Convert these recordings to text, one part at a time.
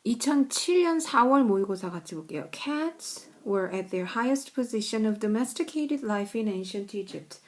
2007년 4월 모의고사 같이 볼게요. Cats were at their highest position of domesticated life in ancient Egypt.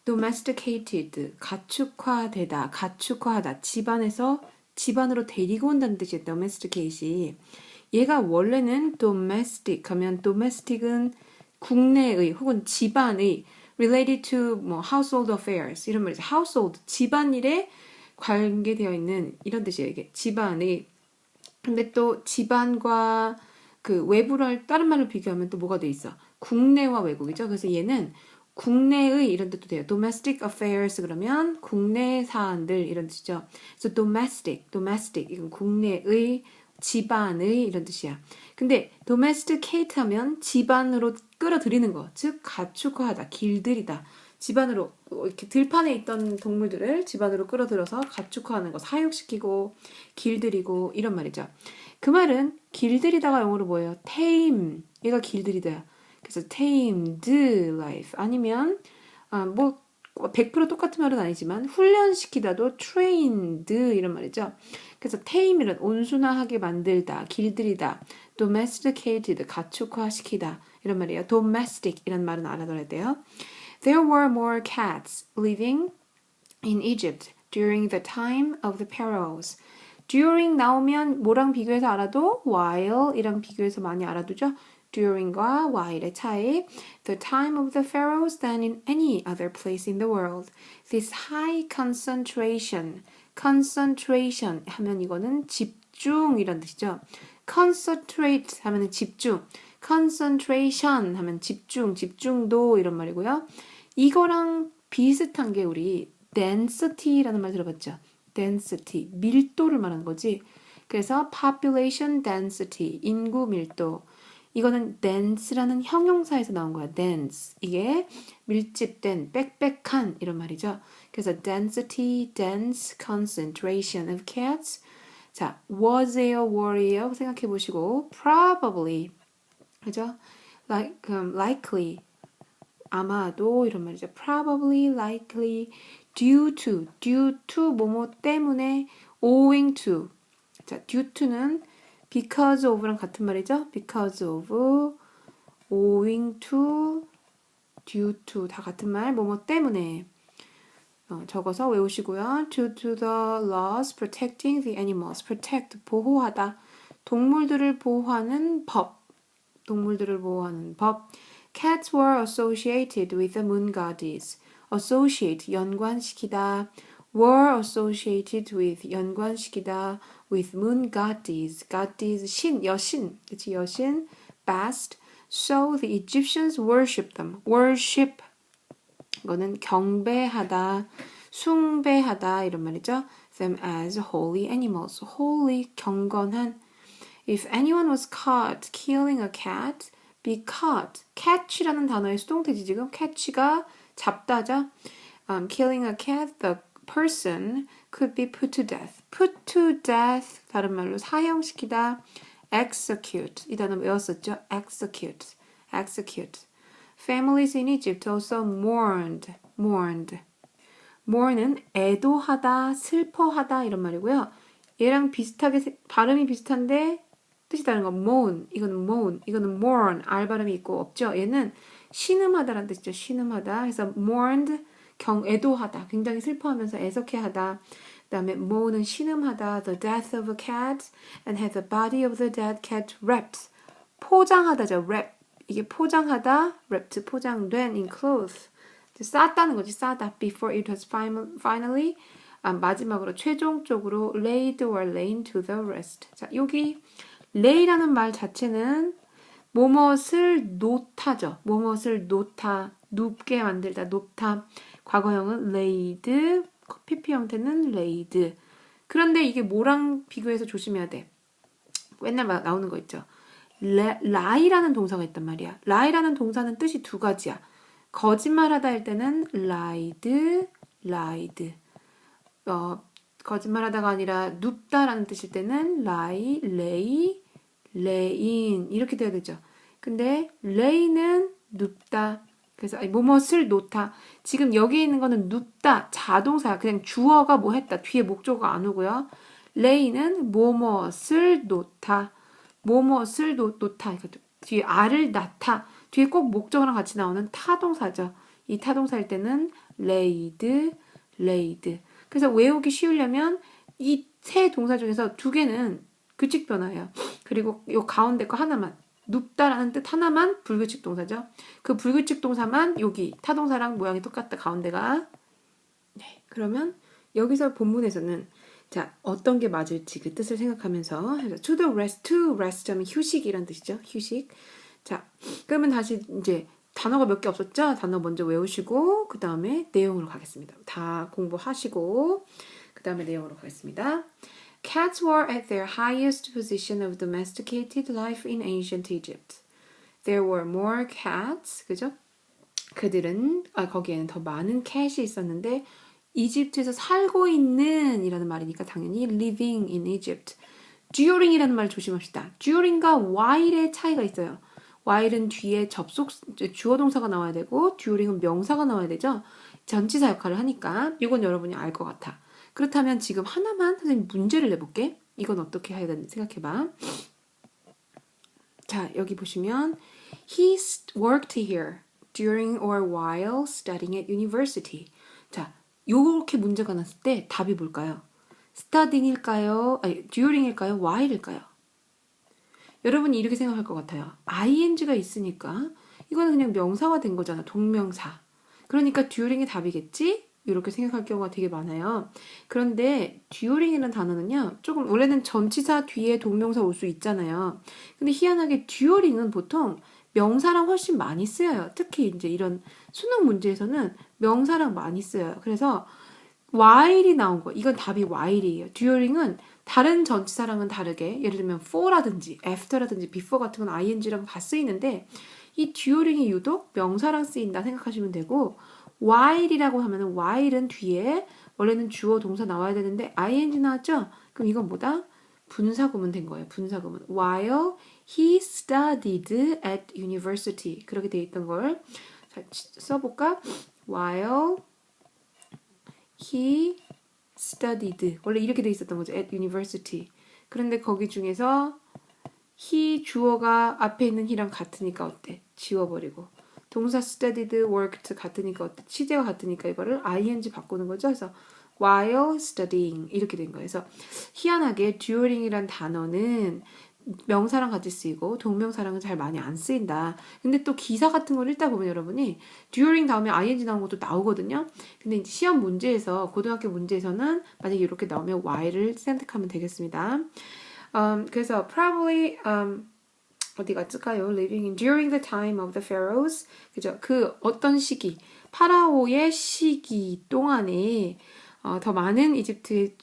domesticated, 가축화되다, 가축화하다, 집안으로 데리고 온다는 뜻이에요. domesticate이. 얘가 원래는 domestic 하면 domestic은 국내의 혹은 집안의 related to 뭐 household affairs 이런 말이죠. household, 집안일에 관계되어 있는 이런 뜻이에요. 이게 집안의. 근데 또 집안과 그 외부를 다른 말로 비교하면 또 뭐가 돼 있어? 국내와 외국이죠. 그래서 얘는 국내의 이런 뜻도 돼요. domestic affairs 그러면 국내 사안들 이런 뜻이죠. 그래서 domestic 이건 국내의 집안의 이런 뜻이야. 근데 domesticate 하면 집안으로 끌어들이는 거, 즉 가축화하다, 길들이다. 집안으로 이렇게 들판에 있던 동물들을 집안으로 끌어들여서 가축화하는 거, 사육시키고 길들이고 이런 말이죠. 그 말은 길들이다가 영어로 뭐예요? tame. 얘가 길들이다야. 그래서 tamed life 아니면 뭐 100% 똑같은 말은 아니지만 훈련시키다도 trained 이런 말이죠. 그래서 tame는 온순하게 만들다, 길들이다, domesticated 가축화시키다 이런 말이에요. domestic 이런 말은 알아둬야 돼요. There were more cats living in Egypt during the time of the pharaohs. during 나오면 뭐랑 비교해서 알아도 while이랑 비교해서 많이 알아두죠. during과 while의 차이. The time of the pharaohs than in any other place in the world. This high concentration 하면 이거는 집중이란 뜻이죠. concentrate 하면 집중. concentration 하면 집중도 이런 말이고요. 이거랑 비슷한 게 우리 density라는 말 들어봤죠? density, 밀도를 말하는 거지. 그래서 population density, 인구 밀도. 이거는 dense라는 형용사에서 나온 거야. dense. 이게 밀집된, 빽빽한 이런 말이죠. 그래서 density, dense, concentration of cats. 자, was예요, were예요? 생각해 보시고 probably, 그죠? likely, 아마도 이런 말이죠. probably, likely, due to 뭐뭐 때문에, owing to. 자, due to는 because of랑 같은 말이죠. because of, owing to, due to 다 같은 말. 뭐뭐 때문에. 적어서 외우시고요. due to the laws protecting the animals. protect, 보호하다. 동물들을 보호하는 법. Cats were associated with the moon goddess. associate, 연관시키다. were associated with, 연관시키다. with moon goddess. goddess, 여신. 그치, 여신. best. So the Egyptians worshiped them. worship. 이거는 경배하다, 숭배하다 이런 말이죠. them as holy animals. holy, 경건한. If anyone was caught killing a cat, be caught. catch라는 단어의 수동태지 지금. catch가 잡다죠. killing a cat, the person could be put to death. put to death, 다른 말로 사형시키다. execute, 이 단어 외웠었죠. execute. Families in Egypt also mourned. mourn은 애도하다, 슬퍼하다 이런 말이고요. 얘랑 비슷하게 발음이 비슷한데 뜻이 다른 거. moan, 이거는 mourn, R 발음이 있고 없죠. 얘는 신음하다라는 뜻이죠. 신음하다. 그래서 mourned, 애도하다, 굉장히 슬퍼하면서 애석해하다. 그 다음에 moan은 신음하다, the death of a cat, and had the body of the dead cat wrapped. 포장하다죠. wrap. 이게 포장하다, wrapped, 포장된, in clothes. 쌌다는 거지, 싸다. Before it was finally, 마지막으로, 최종적으로 laid or lain to the rest. 자, 여기 lay라는 말 자체는 뭐뭇을 놓다죠. 뭐뭇을 놓다, 눕게 만들다, 놓다. 과거형은 laid, PP 형태는 laid. 그런데 이게 뭐랑 비교해서 조심해야 돼? 맨날 나오는 거 있죠. lie라는 동사가 있단 말이야. lie라는 동사는 뜻이 두 가지야. 거짓말하다 할 때는 lied. 거짓말하다가 아니라 눕다라는 뜻일 때는 lie, lay, lay인 이렇게 돼야 되죠. 근데 lay는 눕다. 그래서 뭐뭇을 놓다. 지금 여기 있는 거는 눕다, 자동사야. 그냥 주어가 뭐 했다. 뒤에 목적어가 안 오고요. lay는 뭐뭇을 놓다. 뭐뭇을 놓다. 뒤에 R을 낳다. 뒤에 꼭 목적어랑 같이 나오는 타동사죠. 이 타동사일 때는 laid. 그래서 외우기 쉬우려면 이 세 동사 중에서 두 개는 규칙 변화예요. 그리고 요 가운데 거 하나만 눕다라는 뜻 하나만 불규칙 동사죠. 그 불규칙 동사만 여기 타동사랑 모양이 똑같다. 가운데가. 네, 그러면 여기서 본문에서는 자 어떤 게 맞을지 그 뜻을 생각하면서 to rest 하면 휴식이란 뜻이죠. 휴식. 자 그러면 다시 이제 단어가 몇 개 없었죠? 단어 먼저 외우시고 그 다음에 내용으로 가겠습니다. 다 공부하시고 그 다음에 내용으로 가겠습니다. Cats were at their highest position of domesticated life in ancient Egypt. There were more cats, 그죠? 그들은 거기에는 더 많은 cat이 있었는데 이집트에서 살고 있는 이라는 말이니까 당연히 living in Egypt. during이라는 말 조심합시다. during과 while의 차이가 있어요. while은 뒤에 주어 동사가 나와야 되고 during은 명사가 나와야 되죠. 전치사 역할을 하니까 이건 여러분이 알 것 같아. 그렇다면 지금 하나만 선생님 문제를 내볼게. 이건 어떻게 해야 되는지 생각해봐. 자 여기 보시면 He worked here during or while studying at university. 자 요렇게 문제가 났을 때 답이 뭘까요? studying일까요? 아니 during일까요? while일까요? 여러분이 이렇게 생각할 것 같아요. ing가 있으니까 이거는 그냥 명사가 된 거잖아. 동명사. 그러니까 during이 답이겠지? 이렇게 생각할 경우가 되게 많아요. 그런데 during이라는 단어는요. 조금 원래는 전치사 뒤에 동명사 올 수 있잖아요. 근데 희한하게 during은 보통 명사랑 훨씬 많이 쓰여요. 특히 이제 이런 수능 문제에서는 명사랑 많이 쓰여요. 그래서 while이 나온 거. 이건 답이 while이에요. during은 다른 전치사랑은 다르게 예를 들면 for라든지 after라든지 before 같은 건 ing랑 다 쓰이는데 이 during이 유독 명사랑 쓰인다 생각하시면 되고 while이라고 하면은 while은 뒤에 원래는 주어 동사 나와야 되는데 ing 나왔죠? 그럼 이건 뭐다? 분사구문 된 거예요. 분사구문. While he studied at university. 그렇게 돼 있던 걸 자, 써볼까? While he studied. 원래 이렇게 돼 있었던 거죠. at university. 그런데 거기 중에서 he 주어가 앞에 있는 he랑 같으니까 어때? 지워버리고. 동사 studied, worked 같으니까 어때? 시제와 같으니까 이거를 ing 바꾸는 거죠. 그래서 while studying 이렇게 된 거예요. 그래서 희한하게 during이란 단어는 명사랑 같이 쓰이고 동명사랑은 잘 많이 안 쓰인다. 근데 또 기사 같은 걸 읽다 보면 여러분이 during 다음에 ing 나온 것도 나오거든요. 근데 이제 시험 문제에서 고등학교 문제에서는 만약에 이렇게 나오면 while을 선택하면 되겠습니다. 그래서 probably 어디 갔을까요? Living in during the time of the pharaohs. 그죠? 그 어떤 시기, 파라오의 시기 동안에 더 많은 이집트의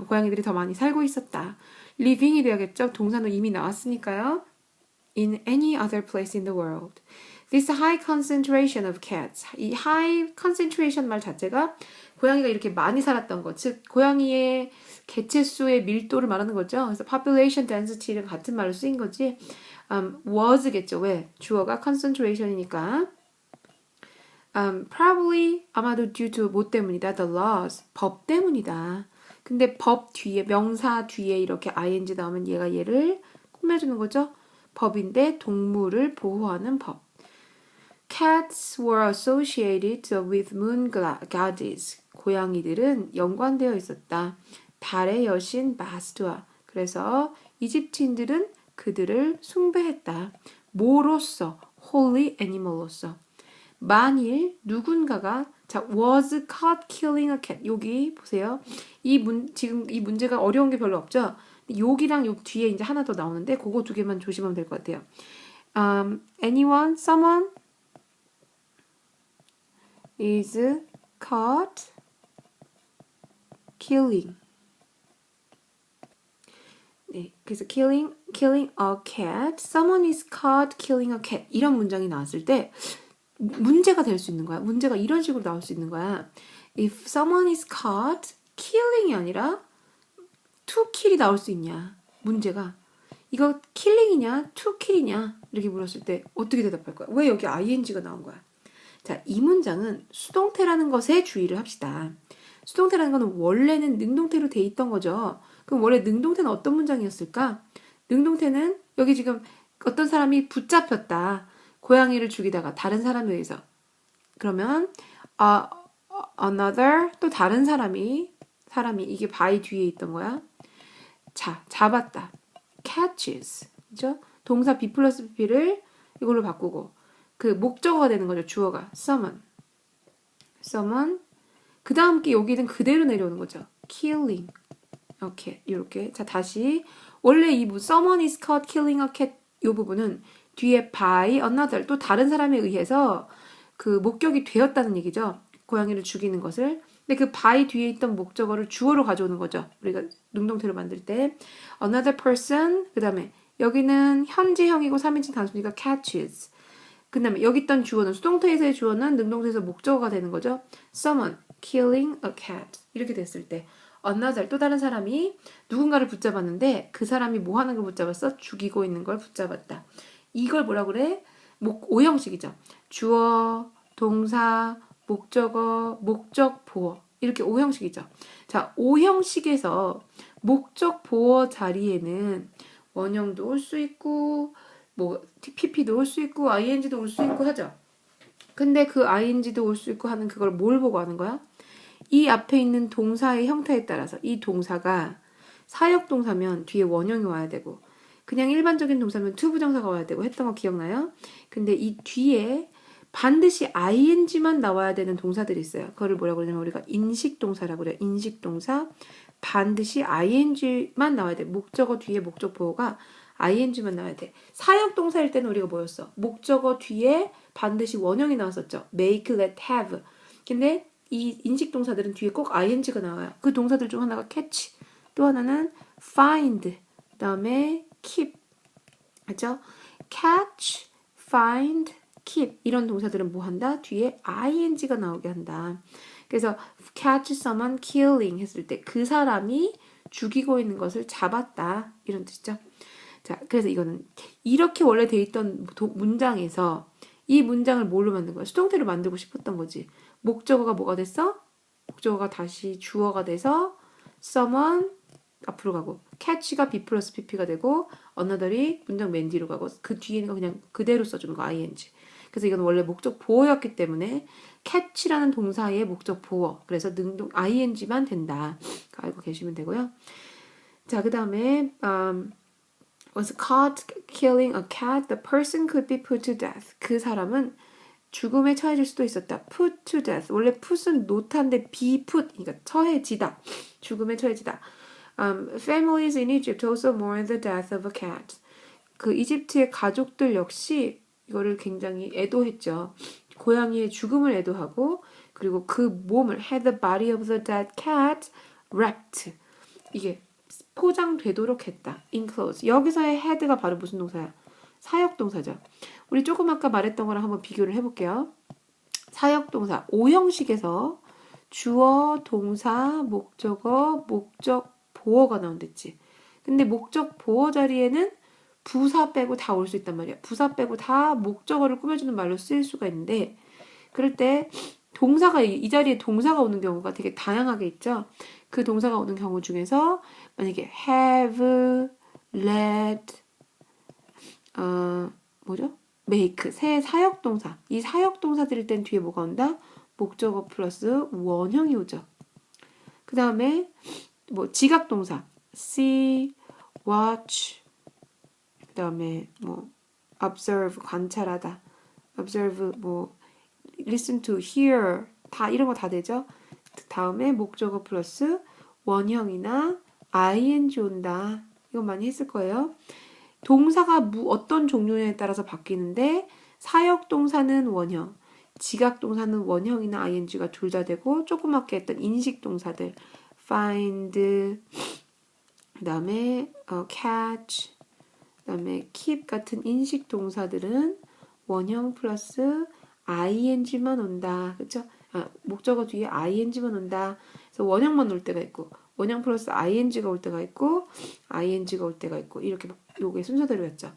고양이들이 더 많이 살고 있었다. living이 되야겠죠? 동사는 이미 나왔으니까요. In any other place in the world. This high concentration of cats. 이 high concentration 말 자체가 고양이가 이렇게 많이 살았던 것, 즉 고양이의 개체수의 밀도를 말하는 거죠. 그래서 population density를 같은 말로 쓰인 거지. was겠죠. 왜? 주어가 concentration이니까. Probably 아마도 due to 뭐 때문이다? The laws. 법 때문이다. 근데 법 뒤에 명사 뒤에 이렇게 ing 나오면 얘가 얘를 꾸며주는 거죠. 법인데 동물을 보호하는 법. Cats were associated with moon goddess. 고양이들은 연관되어 있었다. 달의 여신 마스트와. 그래서 이집트인들은 그들을 숭배했다. 뭐로서? holy animal로서. 만일 누군가가 자 was caught killing a cat. 여기 보세요. 지금 이 문제가 어려운 게 별로 없죠. 여기랑 요 뒤에 이제 하나 더 나오는데 그거 두 개만 조심하면 될 것 같아요. Anyone, someone is caught killing. 네, 그래서 killing a cat. Someone is caught killing a cat. 이런 문장이 나왔을 때 문제가 될 수 있는 거야. 문제가 이런 식으로 나올 수 있는 거야. If someone is caught killing이 아니라 to kill이 나올 수 있냐. 문제가 이거 killing이냐 to kill이냐 이렇게 물었을 때 어떻게 대답할 거야? 왜 여기 ing가 나온 거야? 자, 이 문장은 수동태라는 것에 주의를 합시다. 수동태라는 거는 원래는 능동태로 돼 있던 거죠. 그럼 원래 능동태는 어떤 문장이었을까? 능동태는 여기 지금 어떤 사람이 붙잡혔다. 고양이를 죽이다가 다른 사람에 의해서. 그러면 another 또 다른 사람이 이게 by 뒤에 있던 거야. 자, 잡았다. catches. 그죠? 동사 be 플러스 pp를 이걸로 바꾸고 그 목적어가 되는 거죠. 주어가 summon. 그 다음 게 여기는 그대로 내려오는 거죠. killing. 이렇게. 자, 다시 원래 이 someone is caught killing a cat 이 부분은 뒤에 by another 또 다른 사람에 의해서 그 목격이 되었다는 얘기죠. 고양이를 죽이는 것을. 근데 그 by 뒤에 있던 목적어를 주어로 가져오는 거죠. 우리가 능동태로 만들 때 another person 그 다음에 여기는 현재형이고 3인칭 단수니까 catches. 그 다음에 여기 있던 주어는 수동태에서의 주어는 능동태에서 목적어가 되는 거죠. someone killing a cat 이렇게 됐을 때 another 또 다른 사람이 누군가를 붙잡았는데 그 사람이 뭐 하는 걸 붙잡았어? 죽이고 있는 걸 붙잡았다. 이걸 뭐라 그래? 오형식이죠. 주어, 동사, 목적어, 목적, 보어 이렇게 오형식이죠. 자, 오형식에서 목적, 보어 자리에는 원형도 올 수 있고 뭐 pp도 올 수 있고 ing도 올 수 있고 하죠. 근데 그 ing도 올 수 있고 하는 그걸 뭘 보고 하는 거야? 이 앞에 있는 동사의 형태에 따라서 이 동사가 사역동사면 뒤에 원형이 와야 되고 그냥 일반적인 동사면 투부정사가 와야 되고 했던 거 기억나요? 근데 이 뒤에 반드시 ing만 나와야 되는 동사들이 있어요. 그거를 뭐라고 그러냐면 우리가 인식동사라고 그래요. 인식동사 반드시 ing만 나와야 돼. 목적어 뒤에 목적 보호가 ing만 나와야 돼. 사역동사일 때는 우리가 뭐였어? 목적어 뒤에 반드시 원형이 나왔었죠. make, let, have. 근데 이 인식동사들은 뒤에 꼭 ing가 나와요. 그 동사들 중 하나가 catch, 또 하나는 find, 그 다음에 keep. 그죠? catch, find, keep 이런 동사들은 뭐 한다? 뒤에 ing가 나오게 한다. 그래서 catch someone killing 했을 때 그 사람이 죽이고 있는 것을 잡았다. 이런 뜻이죠. 자, 그래서 이거는 이렇게 원래 돼 있던 문장에서 이 문장을 뭘로 만든 거야? 수동태로 만들고 싶었던 거지. 목적어가 뭐가 됐어? 목적어가 다시 주어가 돼서 someone 앞으로 가고 catch가 be 플러스 pp가 되고 another이 문장 맨 뒤로 가고 그 뒤에는 그냥 그대로 써주는 거 ing. 그래서 이건 원래 목적 보어였기 때문에 catch라는 동사의 목적 보어. 그래서 능동 ing만 된다. 알고 계시면 되고요. 자, 그 다음에 was caught killing a cat. The person could be put to death. 그 사람은 죽음에 처해질 수도 있었다. put to death. 원래 put은 노타인데 be put. 그러니까 처해지다. 죽음에 처해지다. Families in Egypt also mourn the death of a cat. 그 이집트의 가족들 역시 이거를 굉장히 애도했죠. 고양이의 죽음을 애도하고 그리고 그 몸을 had the body of the dead cat wrapped. 이게 포장되도록 했다. enclose. 여기서의 had가 바로 무슨 동사야? 사역동사죠. 우리 조금 아까 말했던 거랑 한번 비교를 해볼게요. 사역동사 오형식에서 주어, 동사, 목적어, 목적, 보어가 나온댔지. 근데 목적, 보어 자리에는 부사 빼고 다 올 수 있단 말이야. 부사 빼고 다 목적어를 꾸며주는 말로 쓰일 수가 있는데 그럴 때 동사가 이 자리에 동사가 오는 경우가 되게 다양하게 있죠. 그 동사가 오는 경우 중에서 만약에 have, let, 뭐죠? make, 새 사역동사. 이 사역동사들일 땐 뒤에 뭐가 온다? 목적어 플러스 원형이 오죠. 그 다음에 뭐 지각동사 see, watch, 그 다음에 뭐 observe, 관찰하다, observe, 뭐 listen to, hear 다 이런 거 다 되죠. 다음에 목적어 플러스 원형이나 ing 온다. 이거 많이 했을 거예요. 동사가 어떤 종류에 따라서 바뀌는데 사역동사는 원형, 지각동사는 원형이나 ing가 둘 다 되고 조그맣게 했던 인식동사들 find, 그 다음에 catch, 그 다음에 keep 같은 인식동사들은 원형 플러스 ing만 온다. 그쵸? 목적어 뒤에 ing만 온다. 그래서 원형만 올 때가 있고 원형 플러스 ing가 올 때가 있고 ing가 올 때가 있고 이렇게 요게 순서대로였죠.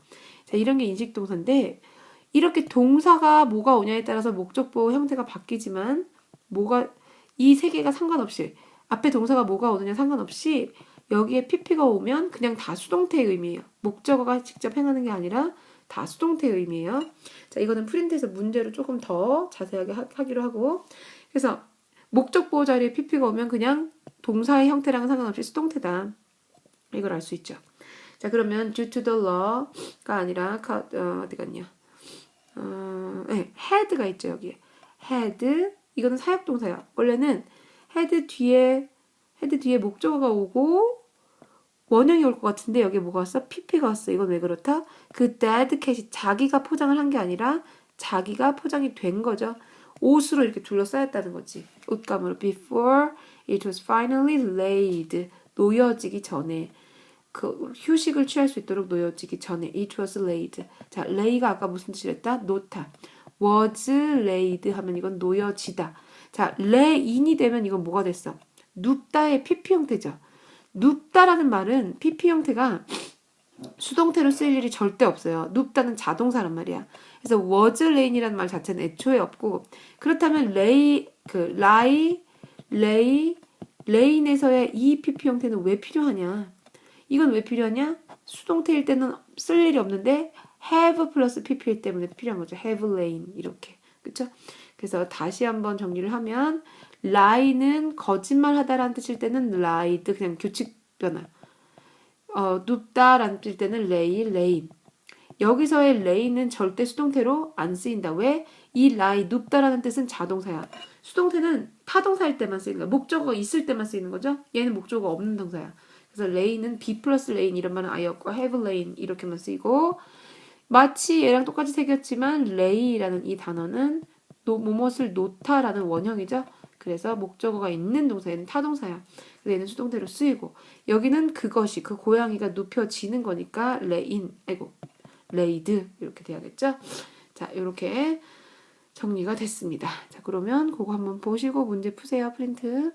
자, 이런 게 인식동사인데 이렇게 동사가 뭐가 오냐에 따라서 목적보호 형태가 바뀌지만 뭐가 이 세 개가 상관없이 앞에 동사가 뭐가 오느냐 상관없이 여기에 pp가 오면 그냥 다 수동태의 의미예요. 목적어가 직접 행하는 게 아니라 다 수동태의 의미예요. 자, 이거는 프린트에서 문제로 조금 더 자세하게 하기로 하고, 그래서 목적 보호 자리에 pp가 오면 그냥 동사의 형태랑은 상관없이 수동태다. 이걸 알 수 있죠. 자, 그러면 due to the law가 아니라 어디 갔냐? 네, had가 있죠, 여기에. had, 이거는 사역동사야. 원래는 had 뒤에 목적어가 오고 원형이 올 것 같은데 여기에 뭐가 왔어? pp가 왔어. 이건 왜 그렇다? 그 dead cat이 자기가 포장을 한 게 아니라 자기가 포장이 된 거죠. 옷으로 이렇게 둘러싸였다는 거지. 옷감으로. Before it was finally laid. 놓여지기 전에. 그 휴식을 취할 수 있도록 놓여지기 전에. It was laid. 자, lay가 아까 무슨 뜻이랬다? 놓다. was laid 하면 이건 놓여지다. 자, lay인이 되면 이건 뭐가 됐어? 눕다의 pp 형태죠. 눕다라는 말은 pp 형태가 수동태로 쓰일 일이 절대 없어요. 눕다는 자동사란 말이야. 그래서 was lay인이라는 말 자체는 애초에 없고, 그렇다면 lay인에서의 이 pp 형태는 왜 필요하냐? 이건 왜 필요하냐? 수동태일 때는 쓸 일이 없는데 have 플러스 pp일 때문에 필요한 거죠. have lain 이렇게. 그쵸? 그래서 다시 한번 정리를 하면 lie는 거짓말하다라는 뜻일 때는 lied 그냥 규칙 변화. 눕다라는 뜻일 때는 lain. 여기서의 lay는 절대 수동태로 안 쓰인다. 왜? 이 lie, 눕다라는 뜻은 자동사야. 수동태는 타동사일 때만 쓰이는 거야. 목적어가 있을 때만 쓰이는 거죠. 얘는 목적어가 없는 동사야. 그래서 lay는 be 플러스 lain 이런 말은 아예 없고 have lain 이렇게만 쓰이고, 마치 얘랑 똑같이 새겼지만 lay라는 이 단어는 무엇을 놓다라는 원형이죠. 그래서 목적어가 있는 동사에는 타동사야. 그래서 얘는 수동태로 쓰이고, 여기는 그것이 그 고양이가 눕혀지는 거니까 laid 이렇게 돼야겠죠. 자, 이렇게 정리가 됐습니다. 자, 그러면 그거 한번 보시고 문제 푸세요. 프린트.